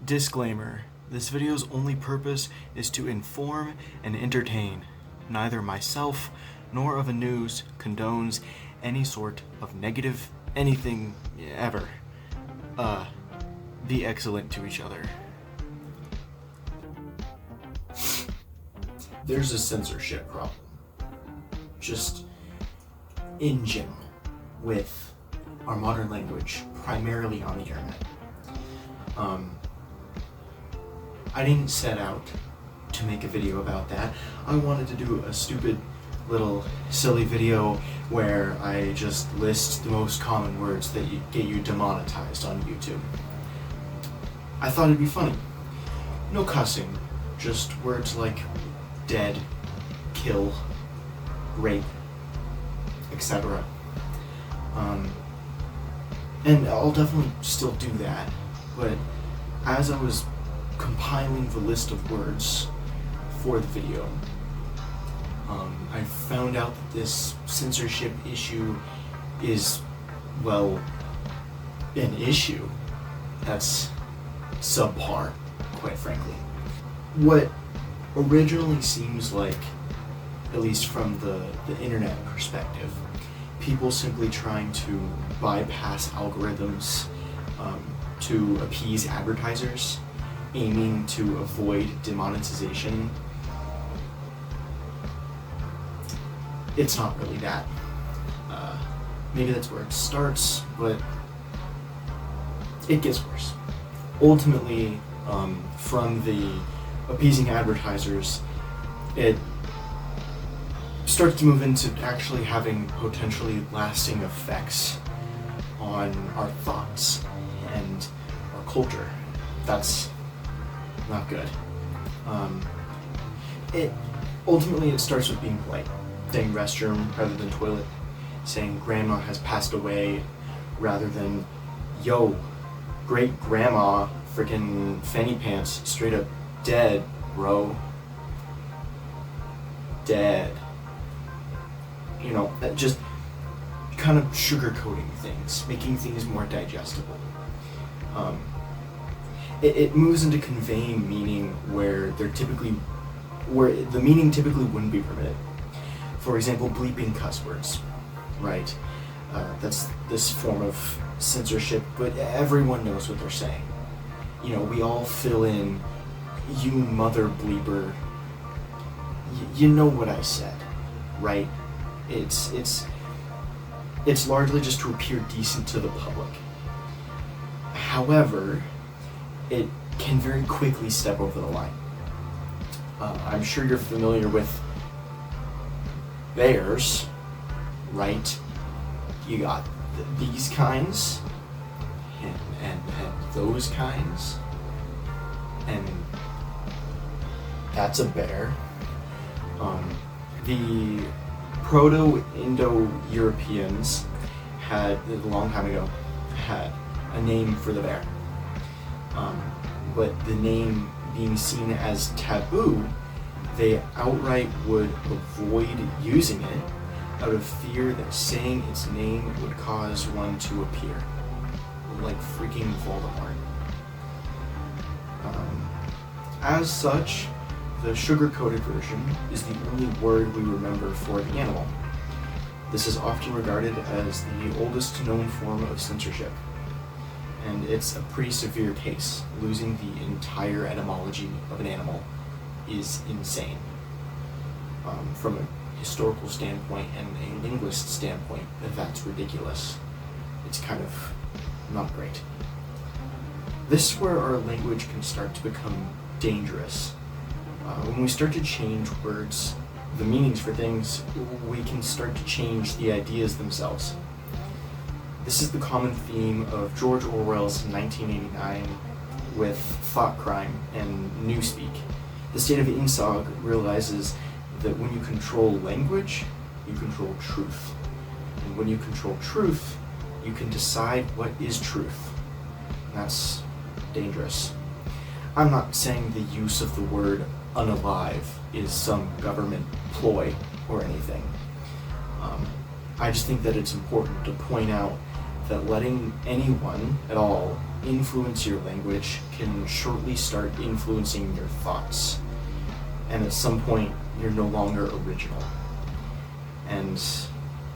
Disclaimer: this video's only purpose is to inform and entertain. Neither myself nor of a news condones any sort of negative anything ever. Be excellent to each other. There's a censorship problem, just in general, with our modern language, primarily on the internet. I didn't set out to make a video about that. I wanted to do a stupid little silly video where I just list the most common words that get you demonetized on YouTube. I thought it'd be funny. No cussing, just words like dead, kill, rape, etc. And I'll definitely still do that, but as I was compiling the list of words for the video, I found out that this censorship issue is, well, an issue that's subpar, quite frankly. What originally seems like, at least from the internet perspective, people simply trying to bypass algorithms to appease advertisers, aiming to avoid demonetization. It's not really that. Maybe that's where it starts, but it gets worse. Ultimately, from the appeasing advertisers, it starts to move into actually having potentially lasting effects on our thoughts and our culture. That's not good. It starts with being polite, saying restroom rather than toilet, saying grandma has passed away rather than yo, great grandma freaking fanny pants straight up dead, bro. Dead. You know, that just kind of sugarcoating things, making things more digestible. It moves into conveying meaning where the meaning typically wouldn't be permitted. For example, bleeping cuss words, right? That's this form of censorship, but everyone knows what they're saying. You know, we all fill in, you mother bleeper. You know what I said, right? It's largely just to appear decent to the public. However, it can very quickly step over the line. I'm sure you're familiar with bears, right? You got these kinds, and those kinds, and that's a bear. The Proto-Indo-Europeans had, a long time ago, had a name for the bear. But the name being seen as taboo, they outright would avoid using it out of fear that saying its name would cause one to appear. Like freaking Voldemort. As such, the sugar-coated version is the only word we remember for the animal. This is often regarded as the oldest known form of censorship, and it's a pretty severe case. Losing the entire etymology of an animal is insane. From a historical standpoint and a linguist standpoint, that's ridiculous. It's kind of not great. This is where our language can start to become dangerous. When we start to change words, the meanings for things, we can start to change the ideas themselves. This is the common theme of George Orwell's 1989 with thought crime and newspeak. The state of INSOG realizes that when you control language, you control truth. And when you control truth, you can decide what is truth. And that's dangerous. I'm not saying the use of the word unalive is some government ploy or anything. I just think that it's important to point out that letting anyone at all influence your language can shortly start influencing your thoughts. And at some point, you're no longer original. And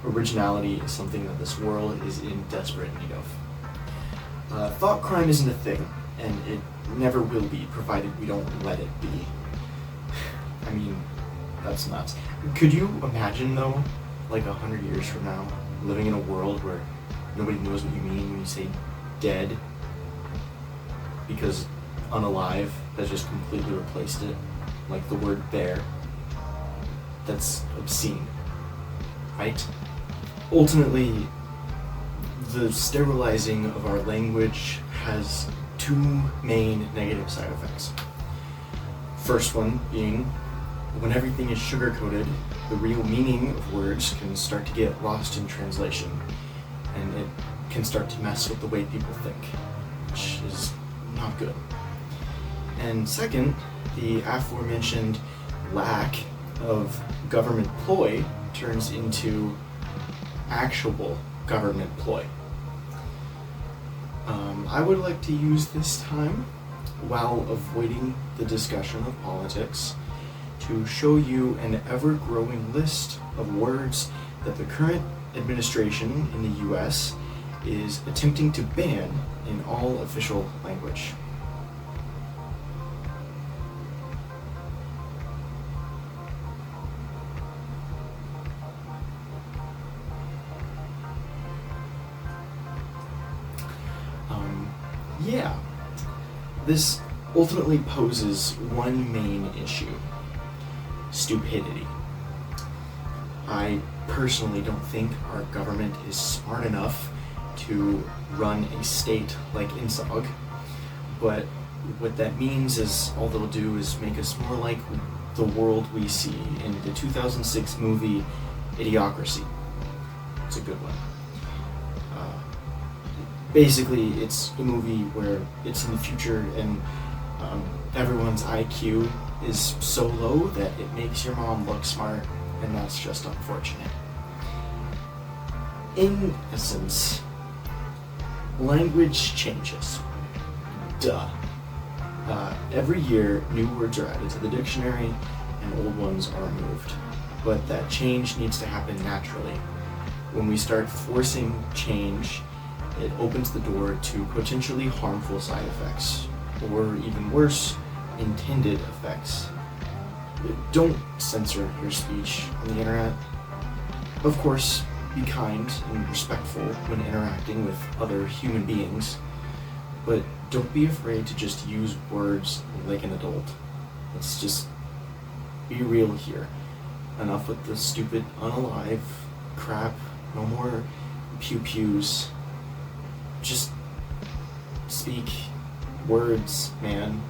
originality is something that this world is in desperate need of. Thought crime isn't a thing, and it never will be, provided we don't let it be. I mean, that's nuts. Could you imagine, though, like 100 years from now, living in a world where nobody knows what you mean when you say dead, because unalive has just completely replaced it, like the word bear? That's obscene, right? Ultimately, the sterilizing of our language has two main negative side effects. First one being, when everything is sugar-coated, the real meaning of words can start to get lost in translation, and it can start to mess with the way people think, which is not good. And second, the aforementioned lack of government ploy turns into actual government ploy. I would like to use this time, while avoiding the discussion of politics, to show you an ever-growing list of words that the current administration in the US is attempting to ban in all official language. Yeah, this ultimately poses one main issue: stupidity. I personally don't think our government is smart enough to run a state like INSOG, but what that means is all they'll do is make us more like the world we see in the 2006 movie Idiocracy. It's a good one. Basically, it's a movie where it's in the future and everyone's IQ is so low that it makes your mom look smart, and that's just unfortunate. In essence, language changes. Duh. Every year, new words are added to the dictionary and old ones are removed. But that change needs to happen naturally. When we start forcing change, it opens the door to potentially harmful side effects, or even worse, intended effects. Don't censor your speech on the internet. Of course, be kind and respectful when interacting with other human beings, but don't be afraid to just use words like an adult. Let's just be real here. Enough with the stupid unalive crap. No more pew-pews. Just speak words, man.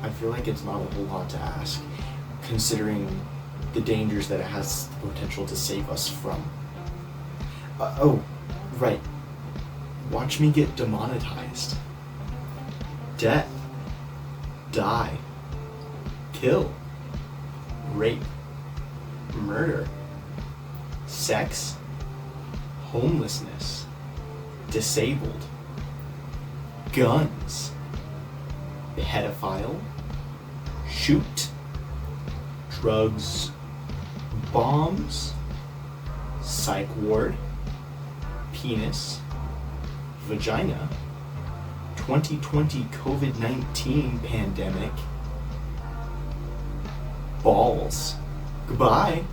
I feel like it's not a whole lot to ask, considering the dangers that it has the potential to save us from. Oh, right. Watch me get demonetized. Death. Die. Kill. Rape. Murder. Sex. Homelessness. Disabled. Guns. Pedophile. Shoot. Drugs. Bombs. Psych ward. Penis. Vagina. 2020 COVID-19 pandemic. Balls. Goodbye.